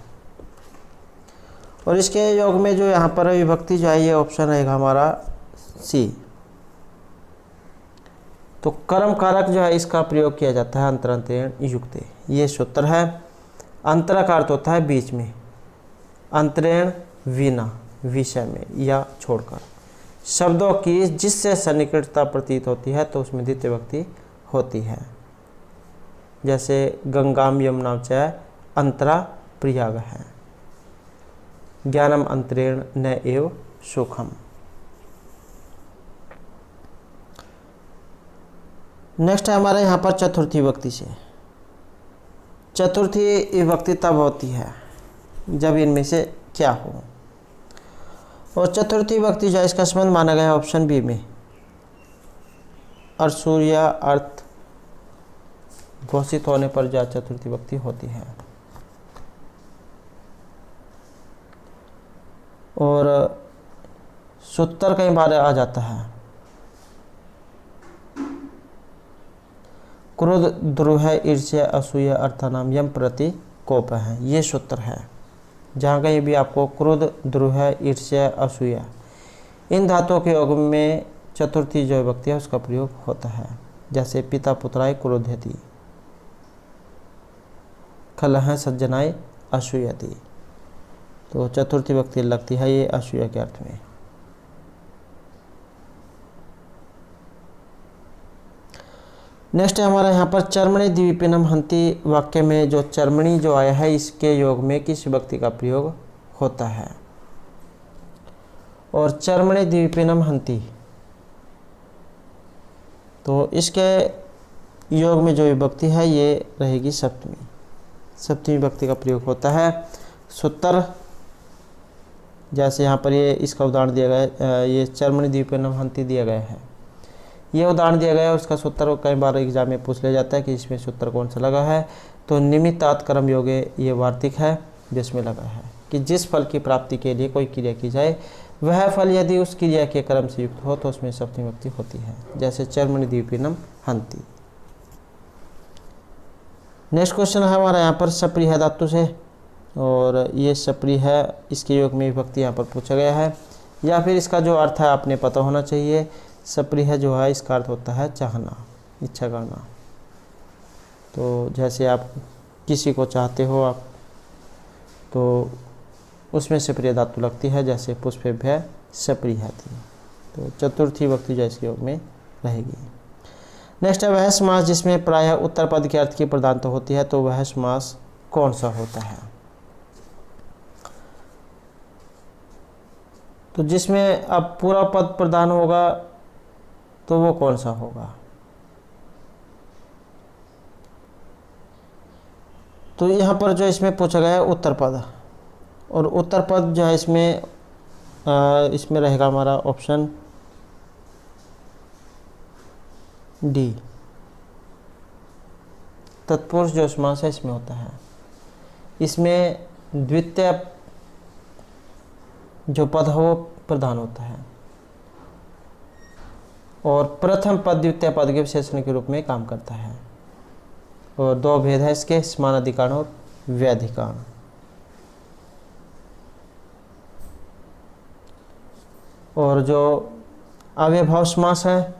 और इसके योग में जो यहाँ पर विभक्ति जो है ये ऑप्शन रहेगा हमारा सी। तो कर्म कारक जो है इसका प्रयोग किया जाता है अंतरांतरेण युक्त। ये सूत्र है। अंतरा का अर्थ होता है बीच में, अंतरेण विना, विषय में या छोड़कर। शब्दों की जिससे सन्निकटता प्रतीत होती है तो उसमें द्वितीय विभक्ति होती है। जैसे गंगाम यमुना च अंतरा प्रयाग है, ज्ञानम अंतरेण न एव सुखम। नेक्स्ट है हमारे यहाँ पर चतुर्थी विभक्ति से। चतुर्थी विभक्ति तब होती है जब इनमें से क्या हो। और चतुर्थी विभक्ति जो इसका संबंध माना गया है ऑप्शन बी में, अर्सूर या अर्थ घोषित होने पर जो चतुर्थी विभक्ति होती है। और सूत्र कई बार आ जाता है, क्रोध, द्रोह, ईर्ष्या, असूया, अर्थानाम, यम, प्रति, कोप है। ये सूत्र है। जहाँ कहीं भी आपको क्रोध, द्रोह, ईर्ष्या, असूया इन धातुओं के योग में चतुर्थी जो विभक्ति है उसका प्रयोग होता है। जैसे पिता पुत्राय क्रोधयति, खलह सज्जनाय असूयति। तो चतुर्थी विभक्ति लगती है ये असूया के अर्थ में। नेक्स्ट है हमारा यहाँ पर चर्मणि द्विपिनम हंति। वाक्य में जो चर्मणि जो आया है इसके योग में किस विभक्ति का प्रयोग होता है। और चर्मणि द्विपिनम हंति, तो इसके योग में जो विभक्ति है ये रहेगी सप्तमी। सप्तमी विभक्ति का प्रयोग होता है। सूत्र जैसे यहाँ पर ये इसका उदाहरण दिया गया है, ये चर्मणि द्विपिनम हंति दिया गया है, ये उदाहरण दिया गया है। उसका सूत्र कई बार एग्जाम में पूछ लिया जाता है कि इसमें सूत्र कौन सा लगा है। तो निमित्तात कर्म योगे ये वार्तिक है जिसमें लगा है कि जिस फल की प्राप्ति के लिए कोई क्रिया की जाए वह फल यदि उस क्रिया के कर्म से युक्त हो तो उसमें सप्तमी विभक्ति होती है। जैसे चर्मणि द्विपिनम हंति। नेक्स्ट क्वेश्चन है हमारा यहाँ पर सप्रिय धातु से, और ये सप्रिय है, इसके योग में विभक्ति यहाँ पर पूछा गया है। या फिर इसका जो अर्थ है आपने पता होना चाहिए। सप्रिय जो है इसका अर्थ होता है चाहना, इच्छा करना। तो जैसे आप किसी को चाहते हो आप, तो उसमें सप्रिय धातु लगती है। जैसे पुष्पेभ्य सप्रियति। तो चतुर्थी विभक्ति जो इसके योग में रहेगी। नेक्स्ट है वह समास जिसमें प्रायः उत्तर पद के अर्थ की प्रधानता होती है। तो वह समास कौन सा होता है। तो जिसमें अब पूरा पद प्रधान होगा तो वो कौन सा होगा। तो यहाँ पर जो इसमें पूछा गया है उत्तर पद, और उत्तर पद जो है इसमें रहेगा हमारा ऑप्शन डी। तत्पुरुष जो समास है इसमें होता है। इसमें द्वितीय जो पद है वो प्रधान होता है, और प्रथम पद द्वितीय पद के विशेषण के रूप में काम करता है। और दो भेद है इसके, समानाधिकरण और व्याधिकान। और जो अव्ययभाव समास है,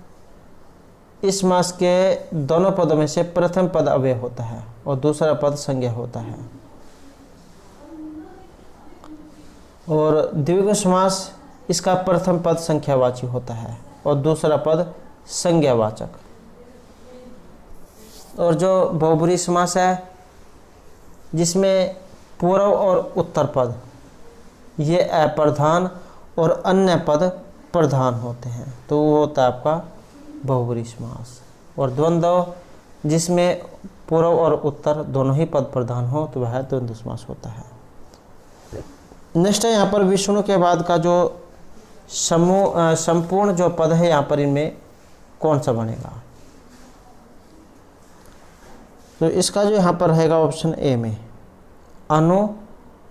इस समास के दोनों पदों में से प्रथम पद अव्यय होता है और दूसरा पद संज्ञा होता है। और द्विगु समास, इसका प्रथम पद संख्यावाची होता है और दूसरा पद संज्ञावाचक। और जो बहुब्रीहि समास है, जिसमें पूर्व और उत्तर पद ये अप्रधान और अन्य पद प्रधान होते हैं, तो वो होता है आपका बहुब्रीहि समास। और द्वंद्व, जिसमें पूर्व और उत्तर दोनों ही पद प्रधान हो, तो वह द्वंद्व समास होता है। नेक्स्ट है यहाँ पर विष्णु के बाद का जो संपूर्ण जो पद है, यहाँ पर इनमें कौन सा बनेगा? तो इसका जो यहाँ पर रहेगा ऑप्शन ए में अनु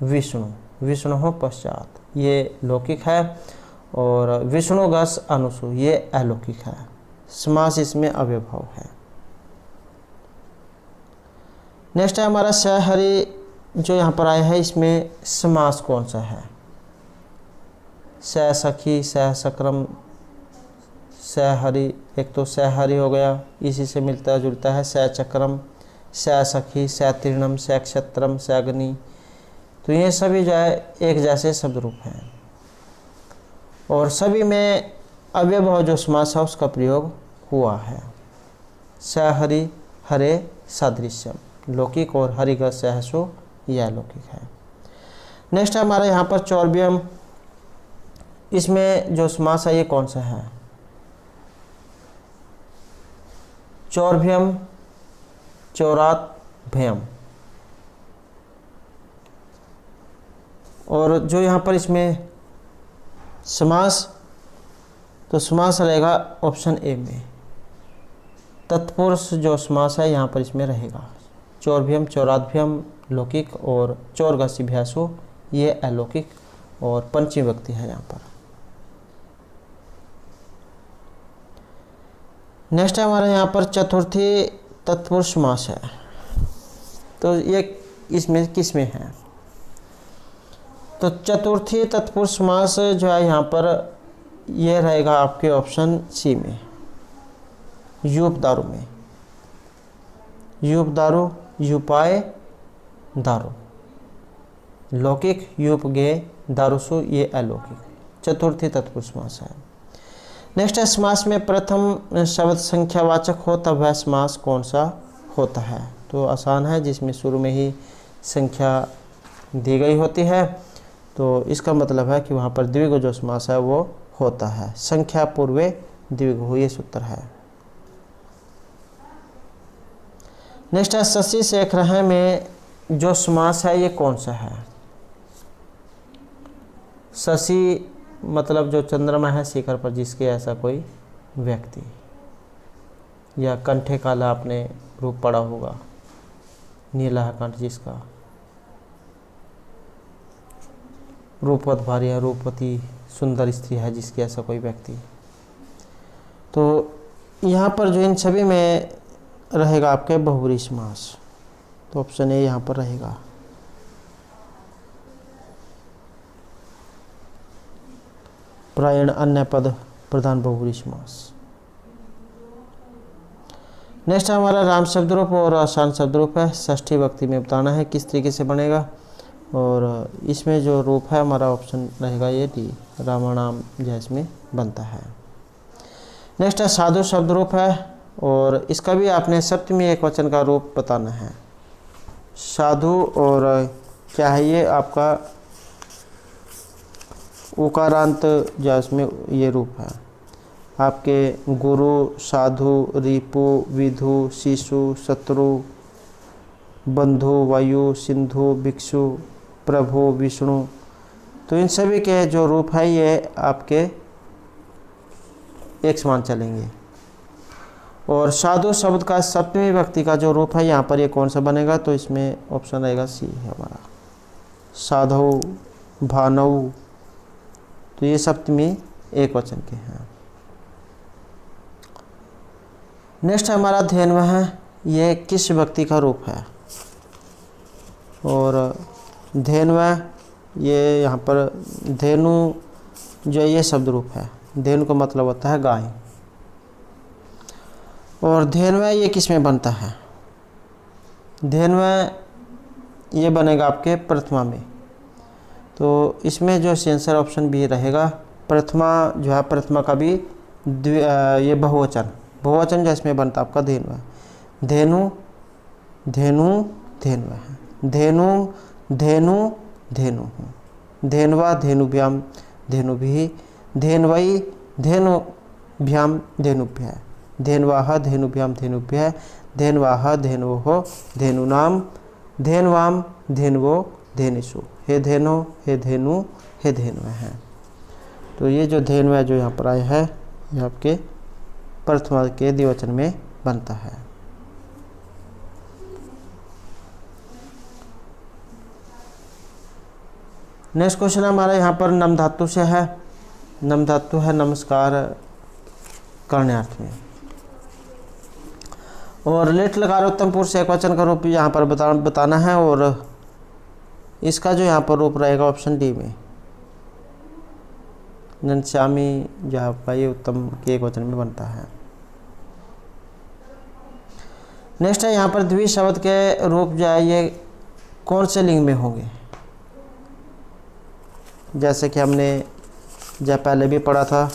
विष्णु, विष्णु हो पश्चात, ये लौकिक है। और विष्णु गस अनुसु, ये अलौकिक है। समास इसमें अव्ययभाव है। नेक्स्ट है हमारा सहहरि, जो यहाँ पर आया है, इसमें समास कौन सा है? सह सखी, सह सकरम, सहहरि। एक तो सहहरि हो गया, इसी से मिलता जुलता है सह चक्रम, सह सखी, सह तीर्णम, सह क्षत्रम, सह अग्नि। तो ये सभी जो है एक जैसे शब्द रूप हैं और सभी में अव्ययभाव जो समास है उसका प्रयोग हुआ है। सहहरि हरे सादृश्यम, लौकिक, और हरिग सहसो, यह लौकिक है। नेक्स्ट है हमारा यहाँ पर चौर्व्यम, इसमें जो समास है ये कौन सा है? चौर्व्यम, चौरात, भयम। और जो यहाँ पर इसमें समास, तो समास रहेगा ऑप्शन ए में तत्पुरुष जो समास है यहाँ पर इसमें रहेगा। चौर्भ्यम, चौराभ्यम लौकिक, और चौरगसिभ्यासु ये अलौकिक, और पंचमी व्यक्ति है यहाँ पर। नेक्स्ट है हमारे यहाँ पर चतुर्थी तत्पुरुष समास है। तो ये इसमें किस में है? तो चतुर्थी तत्पुरुष समास जो है यहाँ पर ये रहेगा आपके ऑप्शन सी में, यूपदारु में। यूपदारु, यूपाए, दारु, लौकिक, यूप गे दारुसु, ये अलौकिक, चतुर्थी तत्पुरुष समास है। नेक्स्ट है समास में प्रथम शब्द संख्यावाचक हो तब वह समास कौन सा होता है? तो आसान है, जिसमें शुरू में ही संख्या दी गई होती है, तो इसका मतलब है कि वहाँ पर द्विगु जो समास है वो होता है। संख्या पूर्वे द्विगु, ये सूत्र है। नेक्स्ट है शशि शेख रहे में जो समास है ये कौन सा है? शशि मतलब जो चंद्रमा है शिखर पर, जिसके ऐसा कोई व्यक्ति, या कंठे काला आपने रूप पढ़ा होगा, नीला है कंठ जिसका, रूपवत भार्य है, रूपवती सुंदर स्त्री है जिसकी ऐसा कोई व्यक्ति। तो यहाँ पर जो इन सभी में रहेगा आपके बहुब्रीहि समास, तो ऑप्शन ए यहाँ पर रहेगा। प्रायण अन्य पद प्रधान बहुब्रीहि समास। नेक्स्ट हमारा राम शब्द रूप और आसान शब्द रूप है। षष्ठी विभक्ति में बताना है किस तरीके से बनेगा, और इसमें जो रूप है हमारा ऑप्शन रहेगा ये डी, रामाणाम जैसमें बनता है। नेक्स्ट है साधु शब्द रूप है, और इसका भी आपने सप्तमी एक वचन का रूप बताना है। साधु, और क्या है ये आपका उकारांत जैसमें ये रूप है आपके गुरु, साधु, रिपु, विधु, शिशु, शत्रु, बंधु, वायु, सिंधु, भिक्षु, प्रभु, विष्णु। तो इन सभी के जो रूप है ये आपके एक समान चलेंगे। और साधु शब्द का सप्तमी व्यक्ति का जो रूप है यहाँ पर ये कौन सा बनेगा? तो इसमें ऑप्शन रहेगा सी है हमारा, साधु, भानव। तो ये सप्तमी एक वचन के हैं। नेक्स्ट हमारा ध्यान में है, ये किस व्यक्ति का रूप है? और धेनव, ये यहाँ पर धेनु जो ये शब्द रूप है, धेनु का मतलब होता है गाय। और धेनव ये किस में बनता है? धेनव ये बनेगा आपके प्रथमा में। तो इसमें जो आंसर ऑप्शन बी रहेगा। प्रथमा जो है, प्रथमा का भी ये बहुवचन जो इसमें बनता है आपका धेनु है। धेनु धेनु धेनु है, धेनु धेनु धेनु, धेनवा धेनुभ्याम धेनुभिः, धेनवई धेनुभ्याम धेनुभ्यः, धेनवाः धेनुभ्याम धेनुभ्यः, धेनवाः धेनवोः धेनूनाम, धेनवाम धेनवो धेनिषु। हे धेनु हे धेनु हे धेनु है। तो ये जो धेनु है जो यहाँ पर आया है, ये आपके प्रथमा के द्विवचन में बनता है। नेक्स्ट क्वेश्चन हमारा यहाँ पर नम धातु से है। नम धातु है नमस्कार करने अर्थ में। और लिट लकार उत्तम पुरुष एकवचन का रूप यहाँ पर बताना है। और इसका जो यहाँ पर रूप रहेगा ऑप्शन डी में, ननश्यामी जो आपका ये उत्तम के एकवचन में बनता है। नेक्स्ट है यहाँ पर द्वि शब्द के रूप जो है ये कौन से लिंग में होंगे? जैसे कि हमने जब पहले भी पढ़ा था,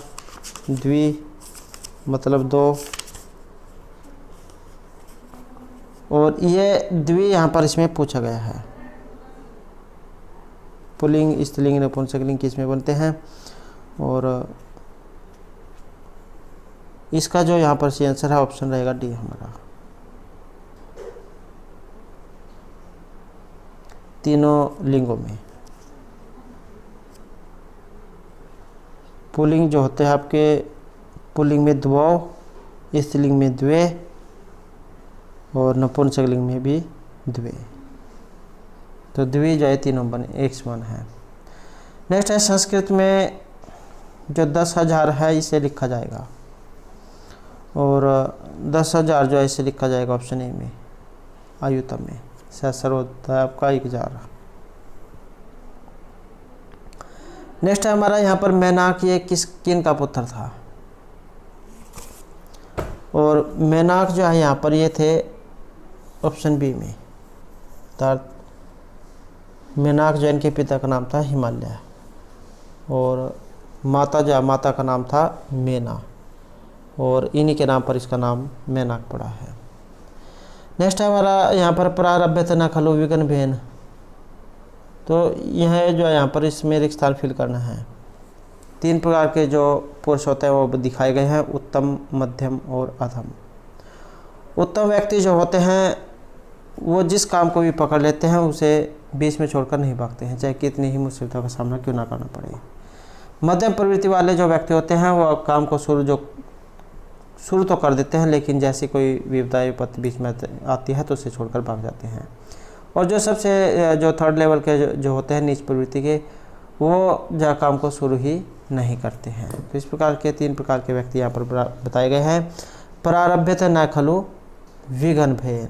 द्वि मतलब दो, और ये द्वि यहाँ पर इसमें पूछा गया है। पुल्लिंग, स्त्रीलिंग, नपुंसकलिंग किस में बनते हैं? और इसका जो यहाँ पर सी आंसर है ऑप्शन रहेगा डी हमारा। तीनों लिंगों में पुल्लिंग जो होते हैं आपके, पुल्लिंग में द्वौ, स्त्रीलिंग में द्वे, और नपुंसकलिंग में भी द्वे। तो द्वि जो है तीनों बने एक समान है। नेक्स्ट है संस्कृत में जो 10,000 है इसे लिखा जाएगा। और 10,000 जो है इसे लिखा जाएगा ऑप्शन ए में, आयुतम में। सहस्र होता है आपका 1000। नेक्स्ट है हमारा यहाँ पर मेनाक, ये किन का पुत्र था? और मेनाक जो है यहाँ पर ये थे ऑप्शन बी में। मेनाक जो इनके पिता का नाम था हिमालय, और माता का नाम था मेना, और इन्हीं के नाम पर इसका नाम मेनाक पड़ा है। नेक्स्ट है हमारा यहाँ पर प्रारभ्यत न खलु विघ्न भेन। तो यह जो है यहाँ पर इसमें रिक्त स्थान फिल करना है। 3 प्रकार के जो पुरुष होते हैं वो दिखाए गए हैं, उत्तम, मध्यम और अधम। उत्तम व्यक्ति जो होते हैं वो जिस काम को भी पकड़ लेते हैं उसे बीच में छोड़कर नहीं भागते हैं, चाहे कितनी ही मुसीबतों का सामना क्यों ना करना पड़े। मध्यम प्रवृत्ति वाले जो व्यक्ति होते हैं वो काम को शुरू तो कर देते हैं, लेकिन जैसी कोई विपदा विपत्ति बीच में आती है तो उसे छोड़कर भाग जाते हैं। और जो सबसे जो थर्ड लेवल के जो होते हैं नीच प्रवृत्ति के, वो जो काम को शुरू ही नहीं करते हैं। तो इस प्रकार के 3 प्रकार के व्यक्ति यहाँ पर बताए गए हैं। प्रारभ्यत न खलु विघ्न भेन।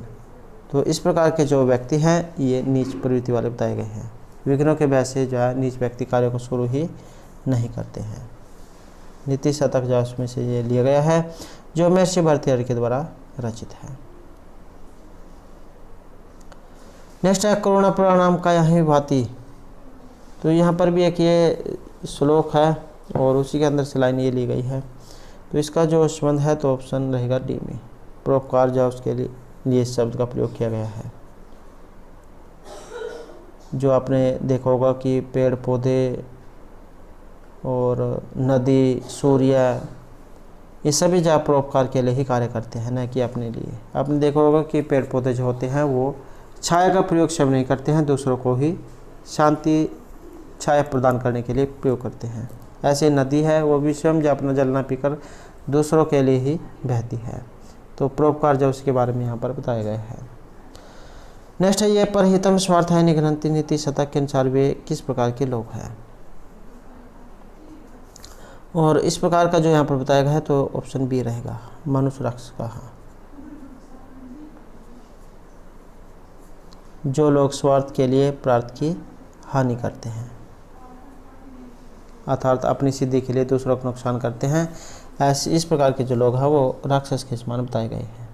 तो इस प्रकार के जो व्यक्ति हैं ये नीच प्रवृत्ति वाले बताए गए हैं। विघ्नों के भय से जो है नीच व्यक्ति कार्य को शुरू ही नहीं करते हैं। नीति शतक जो उसमें से ये लिया गया है, जो महर्षि भर्तृहरि के द्वारा रचित है। नेक्स्ट है करुणा प्रणाम का यही भांति। तो यहाँ पर भी एक ये श्लोक है और उसी के अंदर से लाइन ये ली गई है। तो इसका जो संबंध है तो ऑप्शन रहेगा डी में, परोपकार जो उसके लिए इस शब्द का प्रयोग किया गया है। जो आपने देखा होगा कि पेड़ पौधे और नदी, सूर्य, ये सभी जो परोपकार के लिए ही कार्य करते हैं, न कि अपने लिए। आपने देखा होगा कि पेड़ पौधे जो होते हैं वो छाया का प्रयोग स्वयं नहीं करते हैं, दूसरों को ही शांति छाया प्रदान करने के लिए प्रयोग करते हैं। ऐसे नदी है वो भी स्वयं जो अपना जल न पीकर दूसरों के लिए ही बहती है। तो परोपकार जो उसके बारे में यहाँ पर बताया गया है। नेक्स्ट है ये परहितम स्वार्थ है निघ्नन्ति नीति शतक के अनुसार वे किस प्रकार के लोग हैं? और इस प्रकार का जो यहाँ पर बताया गया है तो ऑप्शन बी रहेगा, मनुष्य राक्षस का। जो लोग स्वार्थ के लिए प्रार्थ की हानि करते हैं, अर्थात अपनी सिद्धि के लिए दूसरों को नुकसान करते हैं, ऐसे इस प्रकार के जो लोग हैं वो राक्षस के समान बताए गए हैं।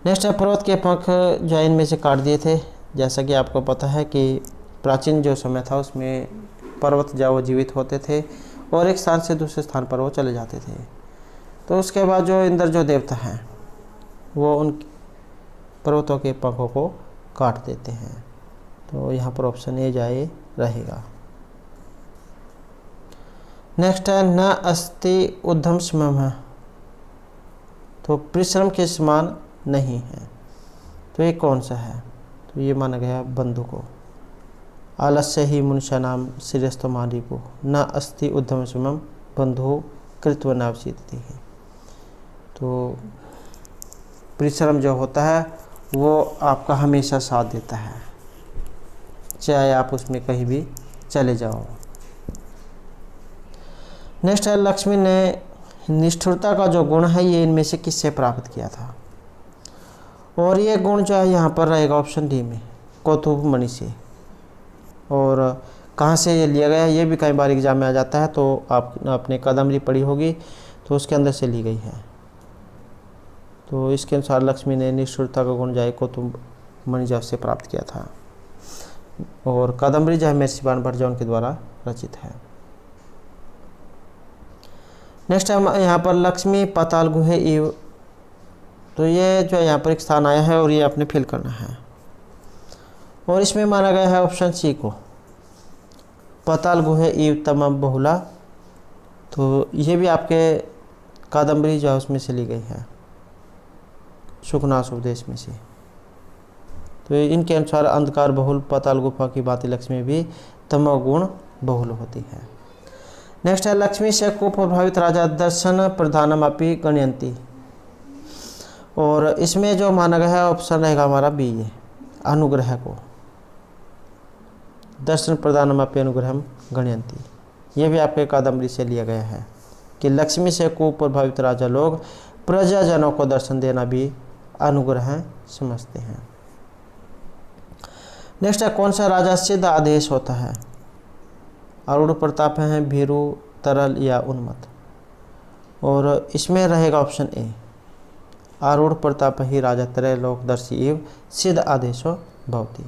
नेक्स्ट है पर्वत के पंख जो इनमें से काट दिए थे। जैसा कि आपको पता है कि प्राचीन जो समय था उसमें पर्वत जो वो जीवित होते थे और एक स्थान से दूसरे स्थान पर वो चले जाते थे। तो उसके बाद जो इंद्र जो देवता हैं वो उन पर्वतों के पंखों को काट देते हैं। तो यहाँ पर ऑप्शन ए जाए रहेगा। नेक्स्ट है न अस्ति उद्यम समम, तो परिश्रम के समान नहीं है। तो ये कौन सा है? तो ये माना गया बंधु को। आलस्य ही मनुष्य नाम श्रेष्ठ मारिपु न अस्ति उद्यम समम बंधु कृत्व नावसीति है। तो परिश्रम जो होता है वो आपका हमेशा साथ देता है, चाहे आप उसमें कहीं भी चले जाओ। नेक्स्ट है लक्ष्मी ने निष्ठुरता का जो गुण है ये इनमें से किससे प्राप्त किया था? और ये गुण जो है यहाँ पर रहेगा ऑप्शन डी में, कौतुक मणि से। और कहाँ से ये लिया गया है ये भी कई बार एग्जाम में आ जाता है, तो आप अपने कादम्बरी पढ़ी होगी तो उसके अंदर से ली गई है। तो इसके अनुसार लक्ष्मी ने निष्ठुरता का गुण जाए कौतुक मणि से प्राप्त किया था। और कादम्बरी जो है महर्षि बाण भट्ट उनके द्वारा रचित है। नेक्स्ट है यहाँ पर लक्ष्मी पाताल गुहे इव, तो ये जो यहाँ पर एक स्थान आया है और ये आपने फिल करना है। और इसमें माना गया है ऑप्शन सी को, पाताल गुहे इव तमम बहुला। तो ये भी आपके कादम्बरी जो है उसमें से ली गई है, सुखनाश उपदेश में से। तो इनके अनुसार अंधकार बहुल पाताल गुफा की भांति लक्ष्मी भी तमोगुण बहुल होती है। नेक्स्ट है लक्ष्मी से को प्रभावित राजा दर्शन प्रधानम अपि गणयंती। और इसमें जो माना गया है ऑप्शन रहेगा हमारा बी, ये अनुग्रह को। दर्शन प्रधानम अपि अनुग्रहम गणयंती, ये भी आपके कादम्बरी से लिया गया है कि लक्ष्मी से को प्रभावित राजा लोग प्रजाजनों को दर्शन देना भी अनुग्रह समझते हैं। नेक्स्ट है कौन सा राजा सिद्ध आदेश होता है? आरूढ़ प्रताप हैं, भीरू, तरल या उन्मत्त। और इसमें रहेगा ऑप्शन ए, आरूढ़ प्रताप ही राजा त्रैलोकदर्शी एवं सिद्ध आदेशो भवति।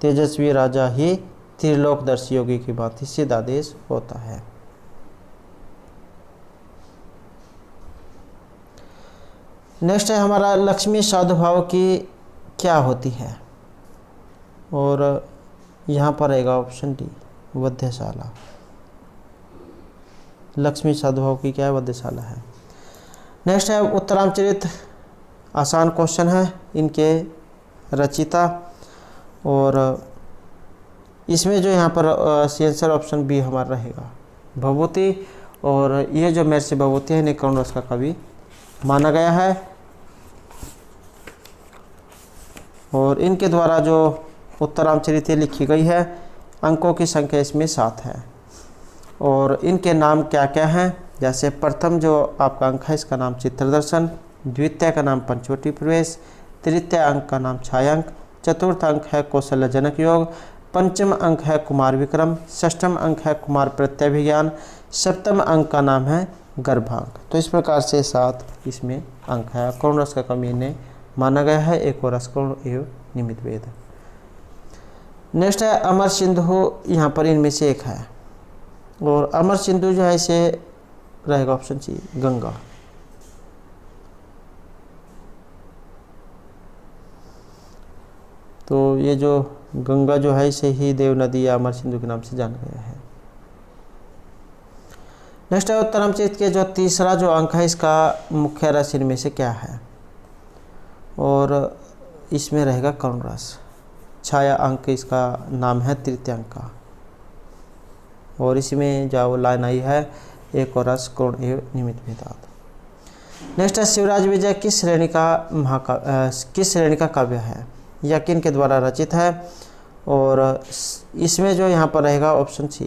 तेजस्वी राजा ही त्रिलोकदर्शी योगी की भांति सिद्ध आदेश होता है। नेक्स्ट है हमारा लक्ष्मी साधुभाव की क्या होती है? और यहाँ पर रहेगा ऑप्शन डी, वध्यशाला। लक्ष्मी साधुभाव की क्या है? वध्यशाला है। नेक्स्ट है उत्तरामचरित, आसान क्वेश्चन है इनके रचिता। और इसमें जो यहाँ पर आंसर ऑप्शन बी हमारा रहेगा, भभूति। और ये जो महर्षि भभूति है इन्हें कौन रस का कवि माना गया है। और इनके द्वारा जो उत्तरामचरित लिखी गई है, अंकों की संख्या इसमें 7 है। और इनके नाम क्या क्या हैं? जैसे प्रथम जो आपका अंक है इसका नाम चित्रदर्शन, द्वितीय का नाम पंचवटी प्रवेश, तृतीय अंक का नाम छायांक, चतुर्थ अंक है कौशल्य जनक योग, पंचम अंक है कुमार विक्रम, षष्ठम अंक है कुमार प्रत्यभिज्ञान, सप्तम अंक का नाम है गर्भांक। तो इस प्रकार से 7 इसमें अंक है। कौन रस का कवि इन्हें माना गया है? एक और रस कौन एवं निमित वेद। नेक्स्ट है अमर सिंधु, यहाँ पर इनमें से एक है। और अमर सिंधु जो है इसे रहेगा ऑप्शन सी, गंगा। तो ये जो गंगा जो है इसे ही देव नदी या अमर सिंधु के नाम से जाना गया है। नेक्स्ट है उत्तरामचरित के जो तीसरा जो अंक है इसका मुख्य रस इनमें से क्या है? और इसमें रहेगा करुण रस। छाया अंक इसका नाम है तृतीय अंक का। और इसमें जो लाइन आई है एक और रस करुण एवं निमित भेदात। नेक्स्ट है शिवराज विजय किस श्रेणी का काव्य है या किन के द्वारा रचित है? और इसमें जो यहाँ पर रहेगा ऑप्शन सी,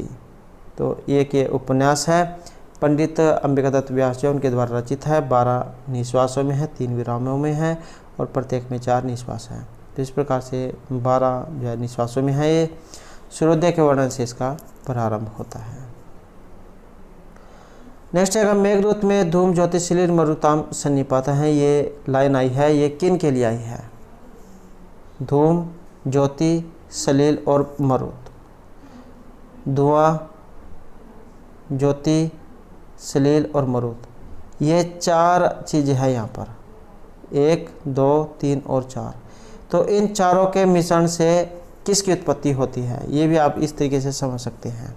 तो ये के उपन्यास है पंडित अंबिका दत्त व्यास जो उनके द्वारा रचित है। 12 निश्वासों में है, 3 विरामों में है और प्रत्येक में 4 निश्वास हैं। तो इस प्रकार से 12 जो है निश्वासों में है। ये सूर्योदय के वर्णन से इसका प्रारंभ होता है। नेक्स्ट है मेघदूत में धूम ज्योति सलिल मरुताम सन्निपात है। ये लाइन आई है, ये किन के लिए आई है? धूम, ज्योति, सलिल और मरुत। धुआं, ज्योति, सलील और मरुत, ये 4 चीज़ें हैं यहाँ पर, 1, 2, 3 और 4। तो इन चारों के मिश्रण से किसकी उत्पत्ति होती है, ये भी आप इस तरीके से समझ सकते हैं।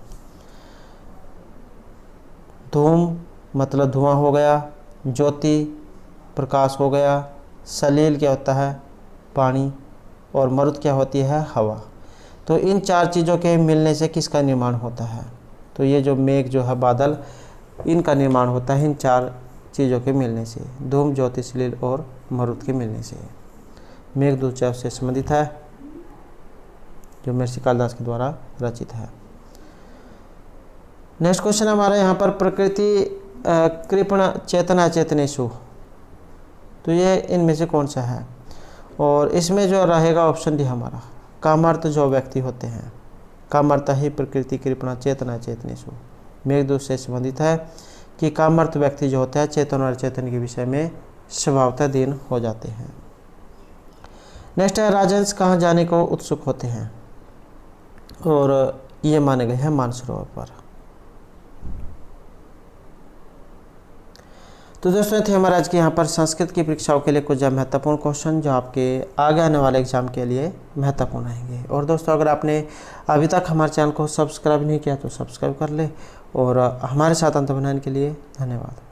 धूम मतलब धुआं हो गया, ज्योति प्रकाश हो गया, सलील क्या होता है? पानी, और मरुत क्या होती है? हवा। तो इन 4 चीज़ों के मिलने से किसका निर्माण होता है? तो ये जो मेघ जो है, बादल, इनका निर्माण होता है इन 4 चीज़ों के मिलने से, धूम, ज्योति, सलील और मरुत के मिलने से। मेघदूत से संबंधित है, जो महर्षि कालिदास के द्वारा रचित है। नेक्स्ट क्वेश्चन हमारा यहाँ पर प्रकृति कृपण चेतना चेतनेषु, तो ये इनमें से कौन सा है? और इसमें जो रहेगा ऑप्शन डी हमारा, कामार्थ जो व्यक्ति होते हैं, कामार्थ ही प्रकृति कृपण चेतना चेतनेषु, मेघदूत से संबंधित है कि कामार्थ व्यक्ति जो होता है चेतन और चेतन के विषय में स्वभावतः दीन हो जाते हैं। नेक्स्ट है राजहंस कहाँ जाने को उत्सुक होते हैं, और ये माने गए हैं मानसरोवर पर। तो दोस्तों थे हमारे आज के यहाँ पर संस्कृत की परीक्षाओं के लिए कुछ महत्वपूर्ण क्वेश्चन जो आपके आगे आने वाले एग्जाम के लिए महत्वपूर्ण रहेंगे। और दोस्तों अगर आपने अभी तक हमारे चैनल को सब्सक्राइब नहीं किया तो सब्सक्राइब कर ले, और हमारे साथ अंत बनाने के लिए धन्यवाद।